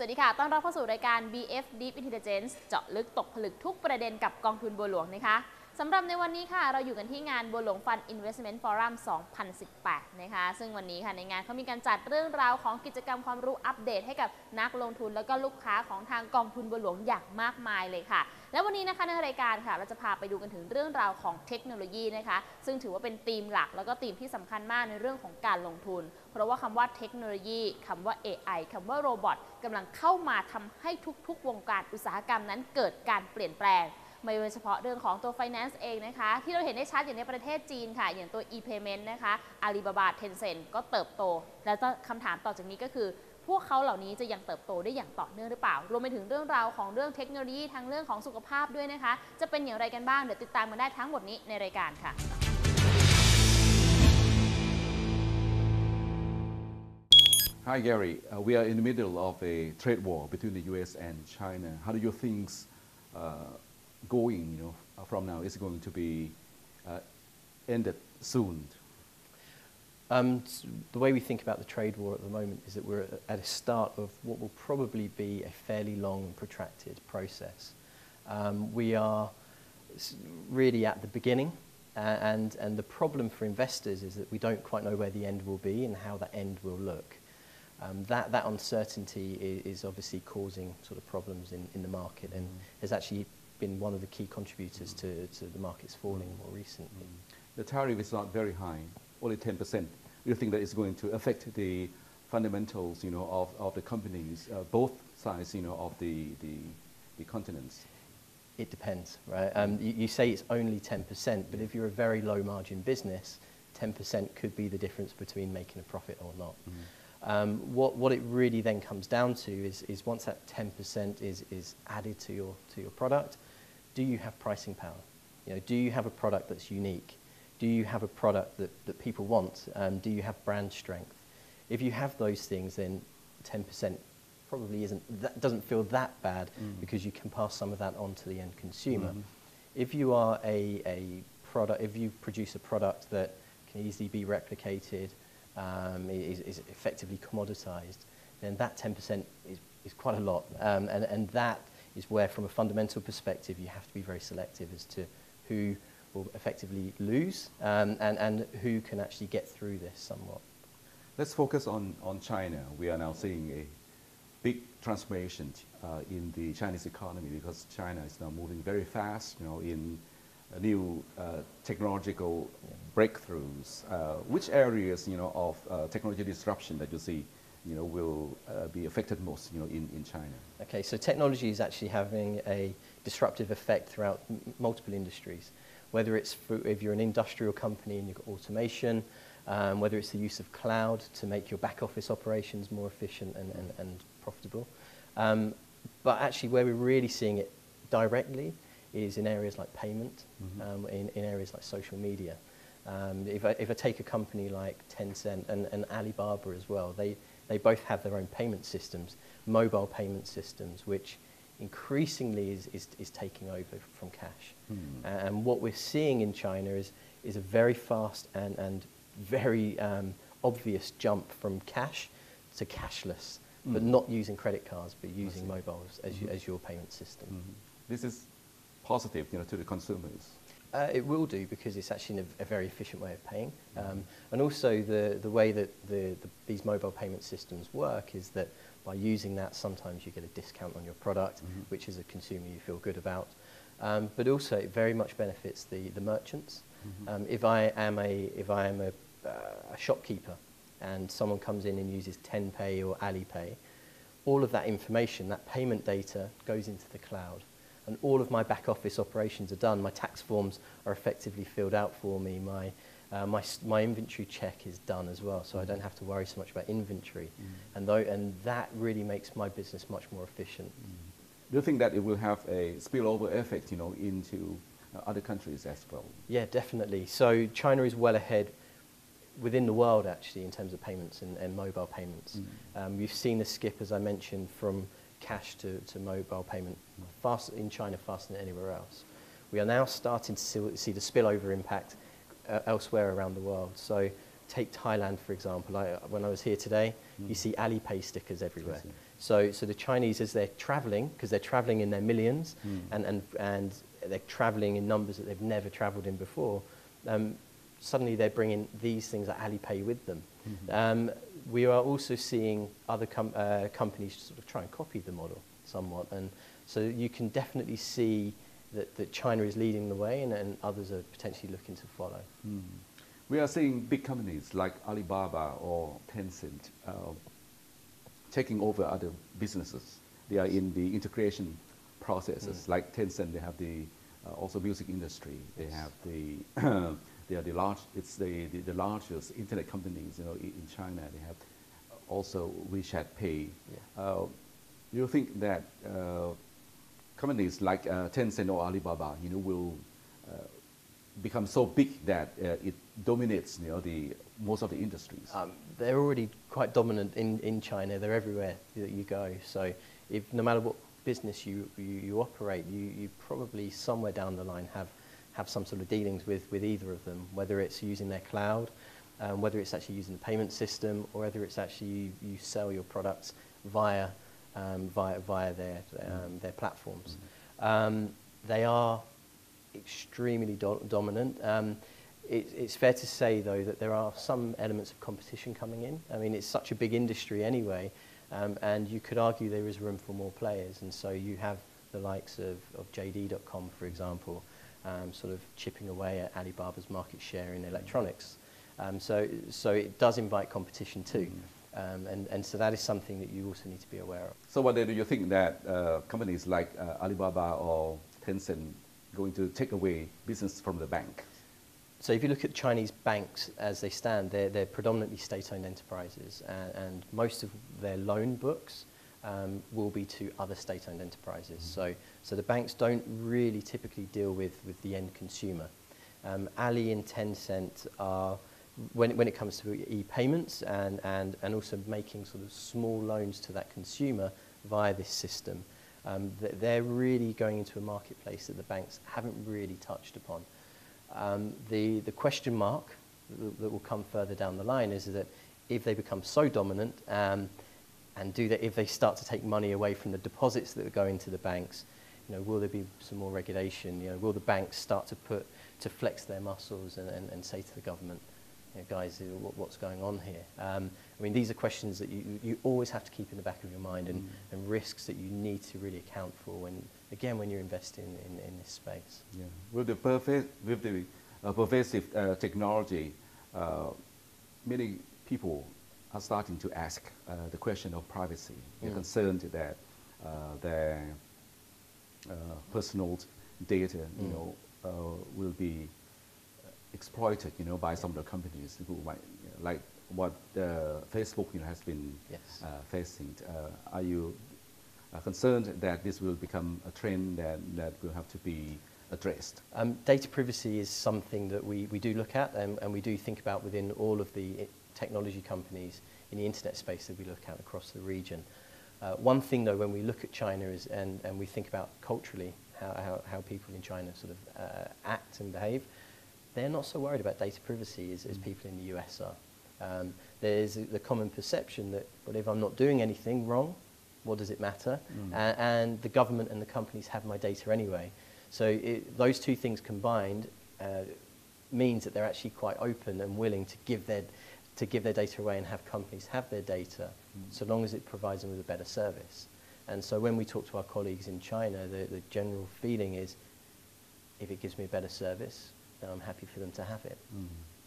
สวัสดีค่ะต้อนรับเข้าสู่รายการ BF Deep Intelligence เจาะลึกตกผลึกทุกประเด็นกับกองทุนบัวหลวงนะคะสำหรับในวันนี้ค่ะเราอยู่กันที่งานบัวหลวง Fund Investment Forum 2018 นะคะซึ่งวันนี้ค่ะในงานเขามีการจัดเรื่องราวของกิจกรรมความรู้อัปเดตให้กับนักลงทุนแล้วก็ลูกค้าของทางกองทุนบัวหลวงอย่างมากมายเลยค่ะและวันนี้นะคะในรายการค่ะเราจะพาไปดูกันถึงเรื่องราวของเทคโนโลยีนะคะซึ่งถือว่าเป็นธีมหลักแล้วก็ธีมที่สำคัญมากในเรื่องของการลงทุนเพราะว่าคำว่าเทคโนโลยีคำว่า AI คำว่าโรบอทกำลังเข้ามาทำให้ทุกๆวงการอุตสาหกรรมนั้นเกิดการเปลี่ยนแปลงไม่ว่าเฉพาะเรื่องของตัว Finance เองนะคะที่เราเห็นได้ชัดอย่างในประเทศจีนค่ะอย่างตัว e-payment นะคะอาลีบาบา Tencent ก็เติบโตและคำถามต่อจากนี้ก็คือพวกเขาเหล่านี้จะยังเติบโตได้อย่างต่อเนื่องหรือเปล่ารวมไปถึงเรื่องราวของเรื่องเทคโนโลยีทั้งเรื่องของสุขภาพด้วยนะคะจะเป็นอย่างไรกันบ้างเดี๋ยวติดตามกันได้ทั้งหมดนี้ในรายการค่ะHi Gary, we are in the middle of a trade war between the U.S. and China. How do you think going, from now is going to be ended soon? The way we think about the trade war at the moment is that we're at a start of what will probably be a fairly long and protracted process. We are really at the beginning, and the problem for investors is that we don't quite know where the end will be and how that end will look. That uncertainty is obviously causing sort of problems in the market and has actually been one of the key contributors to the markets falling more recently. The tariff is not very high, only 10%. Do you think that it's going to affect the fundamentals, of the companies, both sides, of the continents? It depends, right? You say it's only 10%, but if you're a very low margin business, 10% could be the difference between making a profit or not. What it really then comes down to is once that 10% is added to your product, do you have pricing power? Do you have a product that's unique? Do you have a product that people want? Do you have brand strength? If you have those things, then 10% probably doesn't feel that bad because you can pass some of that on to the end consumer. If you are if you produce a product that can easily be replicated, is effectively commoditized, then that 10% is quite a lot. And that is where, from a fundamental perspective, you have to be very selective as to who will effectively lose and who can actually get through this somewhat. Let's focus on China. We are now seeing a big transformation in the Chinese economy because China is now moving very fast, in new technological breakthroughs. Which areas, of technology disruption that you see, will be affected most, in China? Okay, so technology is actually having a disruptive effect throughout multiple industries. Whether it's if you're an industrial company and you've got automation, whether it's the use of cloud to make your back office operations more efficient and profitable. But actually where we're really seeing it directly is in areas like payment, in areas like social media. If I take a company like Tencent and Alibaba as well, they both have their own payment systems, mobile payment systems, which increasingly is taking over from cash. And what we're seeing in China is a very fast and very obvious jump from cash to cashless, but not using credit cards, but using mobiles as your payment system. This is positive, to the consumers. It will do because it's actually a very efficient way of paying. And also the way that these mobile payment systems work is that by using that, sometimes you get a discount on your product, which as a consumer you feel good about. But also it very much benefits the merchants. If I am a shopkeeper and someone comes in and uses Tenpay or Alipay, all of that information, that payment data goes into the cloud. And all of my back office operations are done. My tax forms are effectively filled out for me. My inventory check is done as well, so I don't have to worry so much about inventory. And that really makes my business much more efficient. Do you think that it will have a spillover effect, into other countries as well? Yeah, definitely. So China is well ahead within the world, actually, in terms of payments and mobile payments. We've seen a skip, as I mentioned, from cash to mobile payment in China faster than anywhere else. We are now starting to see the spillover impact elsewhere around the world. So take Thailand, for example. When I was here today, you see Alipay stickers everywhere. So the Chinese, as they're traveling, because they're traveling in their millions, and they're traveling in numbers that they've never traveled in before, suddenly they're bringing these things like Alipay with them. We are also seeing other companies sort of try and copy the model somewhat, and so you can definitely see that China is leading the way, and others are potentially looking to follow. We are seeing big companies like Alibaba or Tencent taking over other businesses. They are in the integration processes. Like Tencent, they have the also music industry. They have the they are the largest internet companies, in China. They have also WeChat Pay. Do you think that companies like Tencent or Alibaba, will become so big that it dominates, most of the industries? They're already quite dominant in China. They're everywhere that you go. So no matter what business you operate, you probably somewhere down the line have some sort of dealings with either of them, whether it's using their cloud, whether it's actually using the payment system, or whether it's actually you sell your products via their platforms. They are extremely dominant. It's fair to say, though, that there are some elements of competition coming in. I mean, it's such a big industry anyway, and you could argue there is room for more players. And so you have the likes of JD.com, for example, sort of chipping away at Alibaba's market share in electronics. So it does invite competition too. And so that is something that you also need to be aware of. So what do you think that companies like Alibaba or Tencent going to take away business from the bank? So if you look at Chinese banks as they stand, they're predominantly state-owned enterprises, and most of their loan books will be to other state-owned enterprises. So the banks don't really typically deal with the end consumer. Ali and Tencent are, when it comes to e-payments and also making sort of small loans to that consumer via this system, they're really going into a marketplace that the banks haven't really touched upon. The question mark that will come further down the line is that if they become so dominant and if they start to take money away from the deposits that go into the banks, will there be some more regulation? Will the banks start to flex their muscles and say to the government, guys, what's going on here? I mean, these are questions that you always have to keep in the back of your mind, and risks that you need to really account for when you're investing in this space. Yeah. With the pervasive technology, many people are starting to ask the question of privacy. They're concerned that their personal data, will be exploited, by some of the companies who might, like what Facebook, has been facing. Are you concerned that this will become a trend that will have to be addressed? Data privacy is something that we do look at, and we do think about within all of the technology companies in the internet space that we look at across the region. One thing, though, when we look at China is, and we think about culturally how people in China sort of act and behave, they're not so worried about data privacy as people in the US are. There's the common perception that, well, if I'm not doing anything wrong, what does it matter? And the government and the companies have my data anyway. So those two things combined means that they're actually quite open and willing to give their data away and have companies have their data, so long as it provides them with a better service. And so when we talk to our colleagues in China, the general feeling is, if it gives me a better service, then I'm happy for them to have it.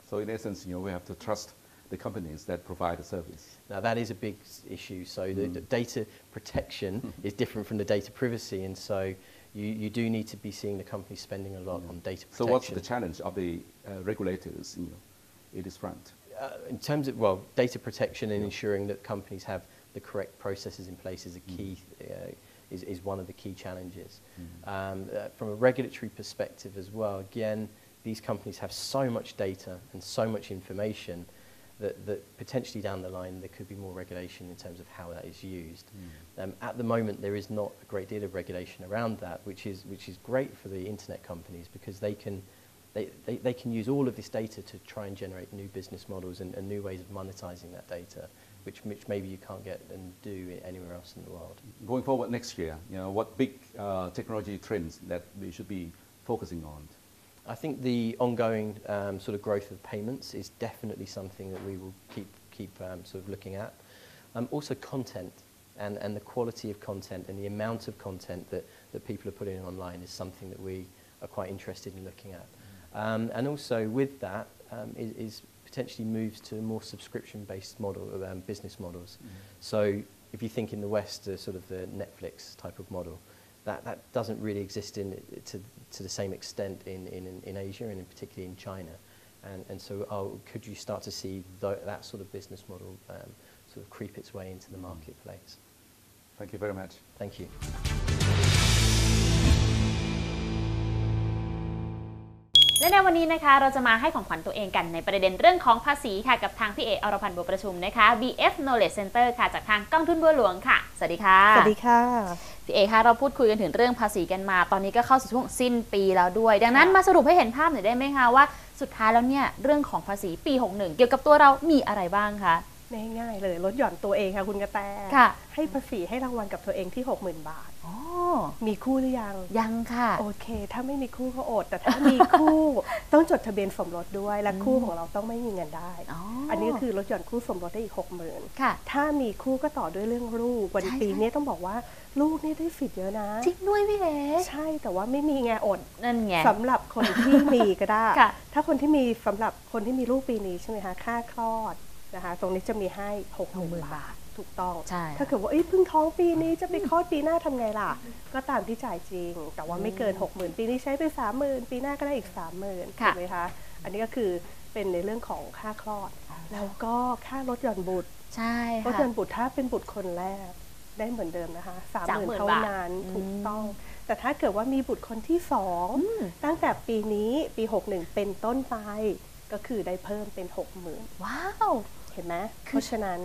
So in essence, we have to trust the companies that provide the service. Now that is a big issue. So the data protection is different from the data privacy, and so you do need to be seeing the companies spending a lot on data protection. So what's the challenge of the regulators in this front? In terms of, data protection and ensuring that companies have the correct processes in place is a key, is one of the key challenges. From a regulatory perspective as well, again, these companies have so much data and so much information that potentially down the line there could be more regulation in terms of how that is used. At the moment, there is not a great deal of regulation around that, which is great for the internet companies, because they can use all of this data to try and generate new business models and new ways of monetizing that data. which maybe you can't get and do anywhere else in the world. Going forward next year, what big technology trends that we should be focusing on? I think the ongoing sort of growth of payments is definitely something that we will keep sort of looking at. Also content and the quality of content and the amount of content that people are putting online is something that we are quite interested in looking at. And also with that is potentially moves to more subscription-based model business models. So if you think in the West, sort of the Netflix type of model, that doesn't really exist to the same extent in Asia and particularly in China. And so could you start to see that sort of business model sort of creep its way into the marketplace? Thank you very much. Thank you. และในวันนี้นะคะเราจะมาให้ของขวัญตัวเองกันในประเด็นเรื่องของภาษีค่ะกับทางพี่เออรพันธ์บัวประชุมนะคะ BF Knowledge Center ค่ะจากทางกองทุนบัวหลวงค่ะสวัสดีค่ะสวัสดีค่ะพี่เอคะเราพูดคุยกันถึงเรื่องภาษีกันมาตอนนี้ก็เข้าสู่ช่วงสิ้นปีแล้วด้วยดังนั้นมาสรุปให้เห็นภาพหน่อยได้ไหมคะว่าสุดท้ายแล้วเนี่ยเรื่องของภาษีปี61เกี่ยวกับตัวเรามีอะไรบ้างคะง่ายๆเลยลดหย่อนตัวเองค่ะคุณกระแตให้ภาษีให้รางวัลกับตัวเองที่ 60,000 บาทมีคู่หรือยังค่ะโอเคถ้าไม่มีคู่ก็อดแต่ถ้ามีคู่ต้องจดทะเบียนสมรสด้วยและคู่ของเราต้องไม่มีเงินได้อันนี้ก็คือลดหย่อนคู่สมรสได้อีก 60,000 ค่ะถ้ามีคู่ก็ต่อด้วยเรื่องลูกวันปีนี้ต้องบอกว่าลูกนี่ได้สิทธิ์เยอะนะจริงด้วยพี่เอ๋ใช่แต่ว่าไม่มีไงอดนั่นไงสำหรับคนที่มีก็ได้ถ้าคนที่มีสำหรับคนที่มีลูกปีนี้ใช่ไหมคะค่าคลอดนะคะตรงนี้จะมีให้ 60,000 บาทถูกต้องถ้าเกิดว่าเพิ่งท้องปีนี้จะไปคลอดปีหน้าทำไงล่ะก็ตามที่จ่ายจริงแต่ว่าไม่เกิน 60,000 ปีนี้ใช้ไป 30,000 ปีหน้าก็ได้อีก 30,000 ถูกไหมคะอันนี้ก็คือเป็นในเรื่องของค่าคลอดแล้วก็ค่าลดหย่อนบุตรใช่ลดหย่อนบุตรถ้าเป็นบุตรคนแรกได้เหมือนเดิมนะคะ 30,000 เท่านั้นถูกต้องแต่ถ้าเกิดว่ามีบุตรคนที่2ตั้งแต่ปีนี้ปี61เป็นต้นไปก็คือได้เพิ่มเป็น 60,000 ว้าวเห็นไหมเพราะฉะนั้น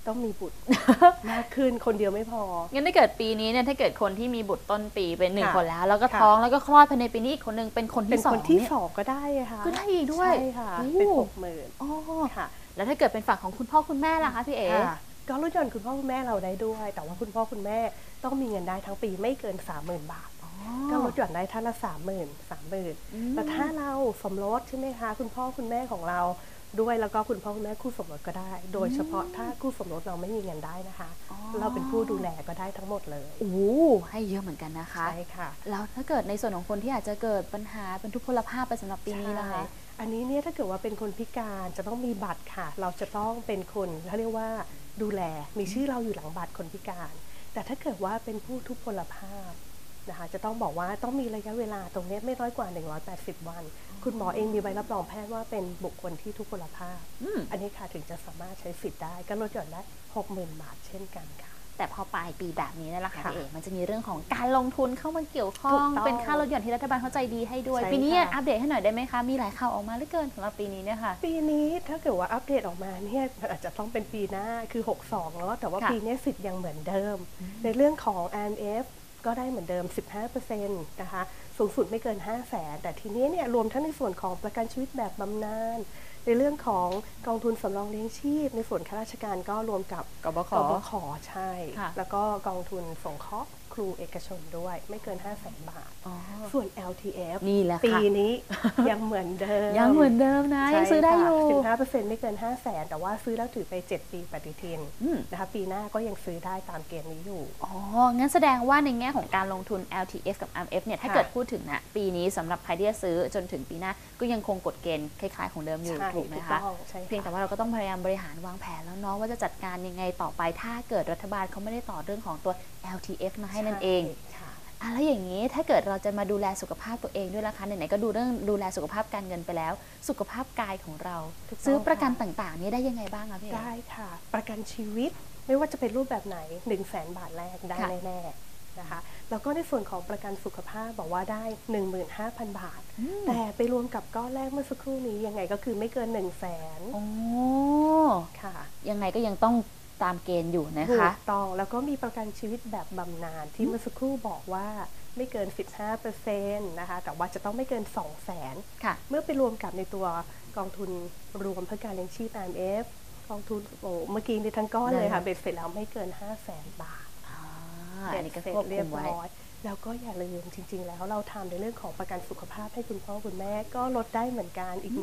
ต้องมีบุตรมากขึ้นคนเดียวไม่พองั้นถ้าเกิดปีนี้เนี่ยถ้าเกิดคนที่มีบุตรต้นปีเป็น1คนแล้วก็ท้องแล้วก็คลอดภายในปีนี้อีกคนนึงเป็นคนที่2ก็ได้ค่ะก็ได้อีกด้วยใช่ค่ะเป็น 60,000 อ๋อค่ะแล้วถ้าเกิดเป็นฝั่งของคุณพ่อคุณแม่ล่ะคะพี่เอ๋ก็ลดหย่อนคุณพ่อคุณแม่เราได้ด้วยแต่ว่าคุณพ่อคุณแม่ต้องมีเงินได้ทั้งปีไม่เกิน 30,000 บาทก็ลดหย่อนได้ท่านละ 30,000 แต่ถ้าเราสมรสใช่ไหมคะคุณพ่อคุณแม่ของเราด้วยแล้วก็คุณพ่อคุณแม่คู่สมรสก็ได้โดยเฉพาะถ้าคู่สมรสเราไม่มีเงินได้นะคะเราเป็นผู้ดูแลก็ได้ทั้งหมดเลยโอ้ให้เยอะเหมือนกันนะคะใช่ค่ะแล้วถ้าเกิดในส่วนของคนที่อาจจะเกิดปัญหาเป็นทุพพลภาพไปสำหรับปีนี้นะคะอันนี้เนี่ยถ้าเกิดว่าเป็นคนพิการจะต้องมีบัตรค่ะเราจะต้องเป็นคนเขาเรียกว่าดูแลมีชื่อเราอยู่หลังบัตรคนพิการแต่ถ้าเกิดว่าเป็นผู้ทุพพลภาพนะคะจะต้องบอกว่าต้องมีระยะเวลาตรงนี้ไม่น้อยกว่า180 วันคุณหมอเองมีใบรับรองแพทย์ว่าเป็นบุคคลที่ทุพพลภาพอันนี้ค่ะถึงจะสามารถใช้สิทธิ์ได้ก็ลดหย่อนได้ 60,000 บาทเช่นกันค่ะแต่พอปลายปีแบบนี้นั่นแหละค่ะพี่เอ๋มันจะมีเรื่องของการลงทุนเข้ามาเกี่ยวข้องเป็นค่าลดหย่อนที่รัฐบาลเข้าใจดีให้ด้วยปีนี้อัปเดตให้หน่อยได้ไหมคะมีหลายข่าวออกมาเหลือเกินสำหรับปีนี้เนี่ยค่ะปีนี้ถ้าเกิดว่าอัปเดตออกมาเนี่ยอาจจะต้องเป็นปีหน้าคือ62แล้วแต่ว่าปีนี้สิทธิ์ยังเหมือนเดิมในเรื่องของ IMFก็ได้เหมือนเดิม 15% นะคะสูงสุดไม่เกิน 500,000 แต่ทีนี้เนี่ยรวมทั้งในส่วนของประกันชีวิตแบบบำนาญในเรื่องของกองทุนสำรองเลี้ยงชีพในส่วนข้าราชการก็รวมกับกบข.ใช่แล้วก็กองทุนสงเคราะห์ครูเอกชนด้วยไม่เกิน 500,000 บาทส่วน LTF นี่แหละปีนี้ยังเหมือนเดิมยังเหมือนเดิมนะยังซื้อได้อยู่ 15% ไม่เกิน 500,000 แต่ว่าซื้อแล้วถือไป7 ปีปฏิทินนะคะปีหน้าก็ยังซื้อได้ตามเกณฑ์นี้อยู่งั้นแสดงว่าในแง่ของการลงทุน LTF กับ IMF เนี่ยถ้าเกิดพูดถึงนะปีนี้สำหรับใครที่จะซื้อจนถึงปีหน้าก็ยังคงกฎเกณฑ์คล้ายๆของเดิมอยู่ถูกไหมคะเพียงแต่ว่าเราก็ต้องพยายามบริหารวางแผนแล้วเนาะว่าจะจัดการยังไงต่อไปถ้าเกิดรัฐบาลเขาไม่ได้ต่อเรื่องของตัว LTF มาให้นั่นเองแล้วอย่างนี้ถ้าเกิดเราจะมาดูแลสุขภาพตัวเองด้วยล่ะคะไหนๆก็ดูเรื่องดูแลสุขภาพการเงินไปแล้วสุขภาพกายของเราซื้อประกันต่างๆนี้ได้ยังไงบ้างคะพี่ได้ค่ะประกันชีวิตไม่ว่าจะเป็นรูปแบบไหน 100,000 บาทแรกได้แน่ๆนะคะแล้วก็ในส่วนของประกันสุขภาพบอกว่าได้ 15,000 บาทแต่ไปรวมกับก้อนแรกเมื่อสักครู่นี้ยังไงก็คือไม่เกิน 100,000 โอ้ค่ะยังไงก็ยังต้องตามเกณฑ์อยู่นะคะถูกต้องแล้วก็มีประกันชีวิตแบบบำนาญที่เมื่อสักครู่บอกว่าไม่เกิน 15% นะคะแต่ว่าจะต้องไม่เกิน 200,000 ค่ะเมื่อไปรวมกับในตัวกองทุนรวมเพื่อการเลี้ยงชีพ IMF กองทุนโอ้เมื่อกี้นี่ทั้งก้อนเลยค่ะเบ็ดเสร็จแล้วไม่เกิน 500,000 บาท อันนี้ก็ เสร็จ ควบ เรี คุ ยบ มไว้ ร้อยแล้วก็อย่าลืมจริงๆแล้วเราทำในเรื่องของประกันสุขภาพให้คุณพ่อคุณแม่ก็ลดได้เหมือนกันอีก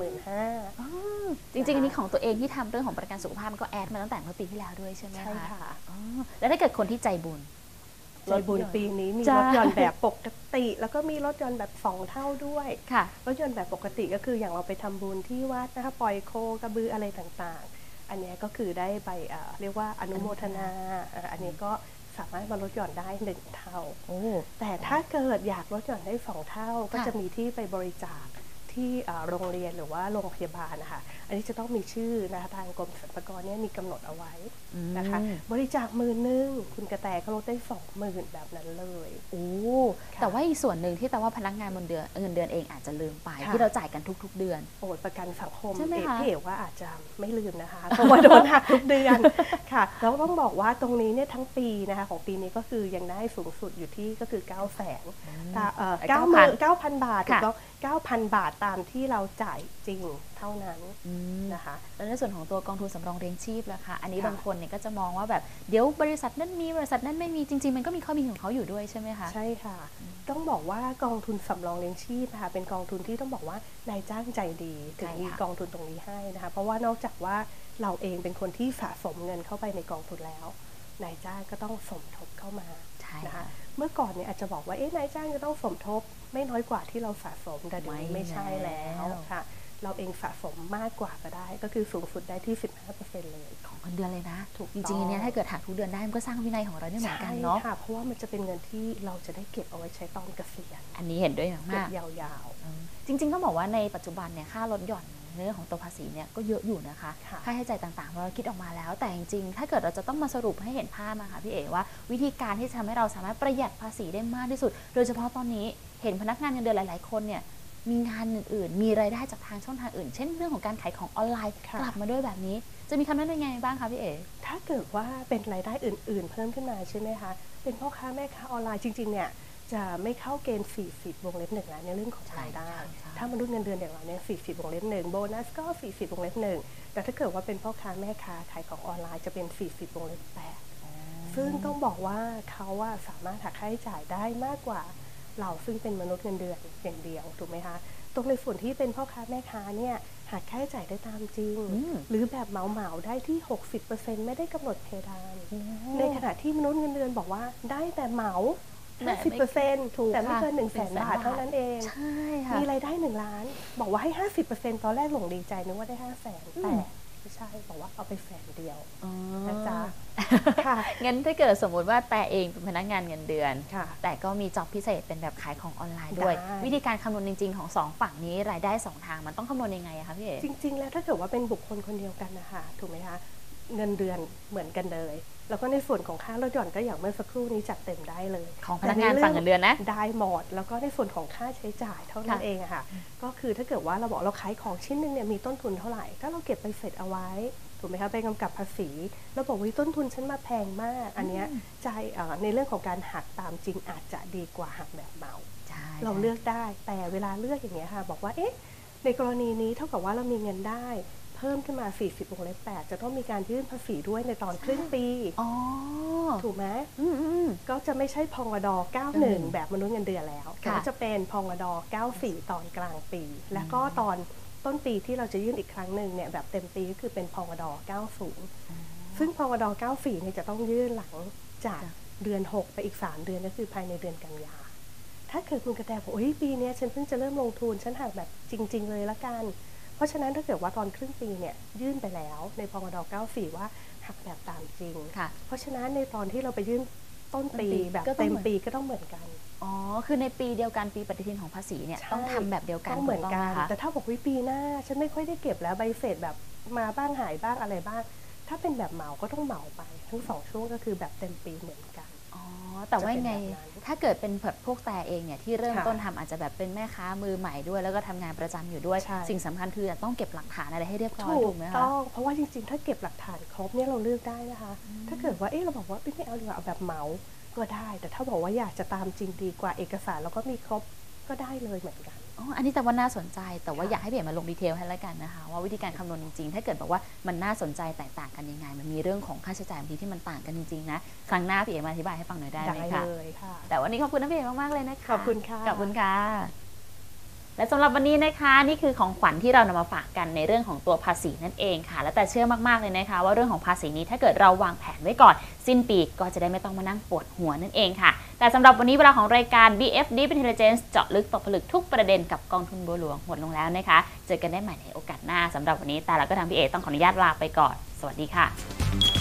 15,000 จริงๆอันนี้ของตัวเองที่ทำเรื่องของประกันสุขภาพมันก็แอดมาตั้งแต่เมื่อปีที่แล้วด้วยใช่ไหมคะ ใช่ค่ะ แล้วถ้าเกิดคนที่ใจบุญ รถบุญปีนี้มี จ้าร ถยนต์แบบปกติแล้วก็มีรถยนต์แบบ2 เท่าด้วย ค่ะ รถยนต์แบบปกติก็คืออย่างเราไปทำบุญที่วัดนะคะปล่อยโคกระบืออะไรต่างๆอันนี้ก็คือได้ไปเรียกว่าอนุโมทนาอันนี้ก็สามารถมาลดหย่อนได้1 เท่าแต่ถ้าเกิดอยากลดหย่อนได้2 เท่าก็จะมีที่ไปบริจาคที่โรงเรียนหรือว่าโรงพยาบาลนะคะอันนี้จะต้องมีชื่อนะคะทางกรมสรรพากรเนี่ยมีกำหนดเอาไว้นะคะบริจาค10,000คุณกระแตก็ลดได้20,000แบบนั้นเลยแต่ว่าอีกส่วนหนึ่งที่แต่ว่าพนักงานเงินเดือนเองอาจจะลืมไปที่เราจ่ายกันทุกๆเดือนโอ้ประกันสังคม ใช่ไหมคะ เอ๋ว่าอาจจะไม่ลืมนะคะเพราะว่าโดนหักทุกเดือนค่ะแล้วต้องบอกว่าตรงนี้เนี่ยทั้งปีนะคะของปีนี้ก็คือยังได้สูงสุดอยู่ที่ก็คือ9,000 บาทถูกต้อง 9,000 บาทตามที่เราจ่ายจริงเท่านั้นนะคะแล้วในส่วนของตัวกองทุนสำรองเลี้ยงชีพล่ะคะอันนี้บางคนเนี่ยก็จะมองว่าแบบเดี๋ยวบริษัทนั้นมีบริษัทนั้นไม่มีจริงๆมันก็มีข้อดีของเขาอยู่ด้วยใช่ไหมคะใช่ค่ะต้องบอกว่ากองทุนสำรองเลี้ยงชีพนะคะเป็นกองทุนที่ต้องบอกว่านายจ้างใจดีถึงมีกองทุนตรงนี้ให้นะคะเพราะว่านอกจากว่าเราเองเป็นคนที่สะสมเงินเข้าไปในกองทุนแล้วนายจ้างก็ต้องสมทบเข้ามานะคะเมื่อก่อนเนี่ยอาจจะบอกว่านายจ้างจะต้องสมทบไม่น้อยกว่าที่เราสะสมแต่เดี๋ยวนี้ไม่ใช่แล้วค่ะเราเองสะสมมากกว่าก็ได้ก็คือสูงสุดได้ที่ 15% เลยของเงินเดือนเลยนะถูกจริงๆอันนี้ถ้าเกิดหักทุกเดือนได้มันก็สร้างวินัยของเราได้เหมือนกันเนาะใช่ค่ะเพราะว่ามันจะเป็นเงินที่เราจะได้เก็บเอาไว้ใช้ตอนเกษียณอันนี้เห็นด้วยมากยาวๆจริงๆต้องบอกว่าในปัจจุบันเนี่ยค่าลดหย่อนในเรื่องของตัวภาษีเนี่ยก็เยอะอยู่นะคะค่าใช้จ่ายต่างๆเราคิดออกมาแล้วแต่จริงๆถ้าเกิดเราจะต้องมาสรุปให้เห็นภาพนะคะพี่เอ๋ว่าวิธีการที่จะทำให้เราสามารถประหยัดภาษีได้มากที่สุดโดยเฉพาะตอนนี้เห็นพนักงานเงินเดือนหลายๆคนเนี่ยมีงานอื่นๆมีรายได้จากทางช่องทางอื่นเช่นเรื่องของการขายของออนไลน์กลับมาด้วยแบบนี้จะมีคำแนะนำยังไงบ้างคะพี่เอ๋ถ้าเกิดว่าเป็นรายได้อื่นๆเพิ่มขึ้นมาใช่ไหมคะเป็นพ่อค้าแม่ค้าออนไลน์จริงๆเนี่ยจะไม่เข้าเกณฑ์40 วงเล็บ 1แล้วในเรื่องของรายได้ถ้ามนุษย์เงินเดือนอย่างเราเนี่ย40 วงเล็บ 1โบนัสก็40 วงเล็บ 1แต่ถ้าเกิดว่าเป็นพ่อค้าแม่ค้าขายของออนไลน์จะเป็น40 วงเล็บ 8ซึ่งต้องบอกว่าเขาว่าสามารถหักค่าใช้จ่ายได้มากกว่าเราซึ่งเป็นมนุษย์เงินเดือนอย่างเดียวถูกไหมคะตรงในส่วนที่เป็นพ่อค้าแม่ค้าเนี่ยหักค่าใช้จ่ายได้ตามจริงหรือแบบเหมาได้ที่ 60% ไม่ได้กำหนดเพดานในขณะที่มนุษย์เงินเดือนบอกว่าได้แต่เหมา50%แต่ไม่เกิน 100,000 บาทเท่านั้นเองมีรายได้1 ล้านบอกว่าให้ 50% ตอนแรกหลงดีใจนึกว่าได้ 500,000 แต่ไม่ใช่บอกว่าเอาไป100,000นะจ๊ะงั้นถ้าเกิดสมมติว่าแต่เองเป็นพนักงานเงินเดือนแต่ก็มีจ็อบพิเศษเป็นแบบขายของออนไลน์ด้วยวิธีการคำนวณจริงๆของ2ฝั่งนี้รายได้2ทางมันต้องคำนวณยังไงคะพี่เอ๋จริงๆแล้วถ้าเกิดว่าเป็นบุคคลคนเดียวกันนะคะถูกไหมคะเงินเดือนเหมือนกันเลยแล้วก็ในส่วนของค่าลดหย่อนก็อย่างเมื่อสักครู่นี้จัดเต็มได้เลยของพนักงานฝั่งเงินเดือนนะได้หมดแล้วก็ในส่วนของค่าใช้จ่ายเท่านั้นเองค่ะก็คือถ้าเกิดว่าเราบอกเราขายของชิ้นนึงเนี่ยมีต้นทุนเท่าไหร่ถ้าเราเก็บไปเสร็จเอาไว้ถูกไหมคะไปกำกับภาษีเราบอกว่าต้นทุนฉันมาแพงมากอันนี้จ่ายในเรื่องของการหักตามจริงอาจจะดีกว่าหักแบบเหมาเราเลือกได้แต่เวลาเลือกอย่างเงี้ยค่ะบอกว่าในกรณีนี้เท่ากับว่าเรามีเงินได้เพิ่มขึ้นมา40 วงเล็บ 8จะต้องมีการยื่นภาษีด้วยในตอนครึ่งปีถูกไหมก็จะไม่ใช่พงด91แบบมนุษย์เงินเดือนแล้วแต่จะเป็นพงด94ตอนกลางปีแล้วก็ตอนต้นปีที่เราจะยื่นอีกครั้งหนึ่งเนี่ยแบบเต็มปีก็คือเป็นพงด90ซึ่งพงด94เนี่ยจะต้องยื่นหลังจากเดือน6ไปอีก3 เดือนก็คือภายในเดือนกันยาถ้าเกิดคุณกระแตบอกปีนี้ฉันเพิ่งจะเริ่มลงทุนฉันหักแบบจริงๆเลยละกันเพราะฉะนั้นถ้าเกิดว่าตอนครึ่งปีเนี่ยยื่นไปแล้วในพงด94ว่าหักแบบตามจริงเพราะฉะนั้นในตอนที่เราไปยื่นต้นปีแบบเต็มปีก็ต้องเหมือนกันคือในปีเดียวกันปีปฏิทินของภาษีเนี่ยต้องทำแบบเดียวกันต้องเหมือนกันแต่ถ้าบอกปีหน้าฉันไม่ค่อยได้เก็บแล้วใบเสร็จแบบมาบ้างหายบ้างอะไรบ้างถ้าเป็นแบบเหมาก็ต้องเหมาไปทั้ง2 ช่วงก็คือแบบเต็มปีเหมือนกันแต่ว่าไงถ้าเกิดเป็นพวกแต่เองเนี่ยที่เริ่มต้นทำอาจจะแบบเป็นแม่ค้ามือใหม่ด้วยแล้วก็ทำงานประจำอยู่ด้วยสิ่งสำคัญคือต้องเก็บหลักฐานอะไรให้เรียบร้อยถูกไหมคะต้องเพราะว่าจริงๆถ้าเก็บหลักฐานครบเนี่ยเราเลือกได้นะคะถ้าเกิดว่าเราบอกว่าไม่เอาดีกว่าเอาแบบเหมาก็ได้แต่ถ้าบอกว่าอยากจะตามจริงดีกว่าเอกสารแล้วก็มีครบก็ได้เลยเหมือนกัน อันนี้แต่ว่าน่าสนใจแต่ว่าอยากให้พี่เอ๋มาลงดีเทลให้แล้วกันนะคะว่าวิธีการคำนวณจริงๆถ้าเกิดบอกว่ามันน่าสนใจแตกต่างกันยังไงมันมีเรื่องของค่าใช้จ่ายบางทีที่มันต่างกันจริงๆนะครั้งหน้าพี่เอ๋มาอธิบายให้ฟังหน่อยได้ไหมคะได้เลยค่ะแต่วันนี้ขอบคุณนะพี่เอ๋มากๆเลยนะคะขอบคุณค่ะขอบคุณค่ะและสำหรับวันนี้นะคะนี่คือของขวัญที่เรานำมาฝากกันในเรื่องของตัวภาษีนั่นเองค่ะและแต่เชื่อมากๆเลยนะคะว่าเรื่องของภาษีนี้ถ้าเกิดเราวางแผนไว้ก่อนสิ้นปีก็จะได้ไม่ต้องมานั่งปวดหัวนั่นเองค่ะแต่สำหรับวันนี้เวลาของรายการ BF Deep Intelligence เจาะลึกตกผลึกทุกประเด็นกับกองทุนบัวหลวงหมดลงแล้วนะคะเจอกันได้ใหม่ในโอกาสหน้าสำหรับวันนี้แต่เราก็ทางพี่เอต้องขออนุญาตลาไปก่อนสวัสดีค่ะ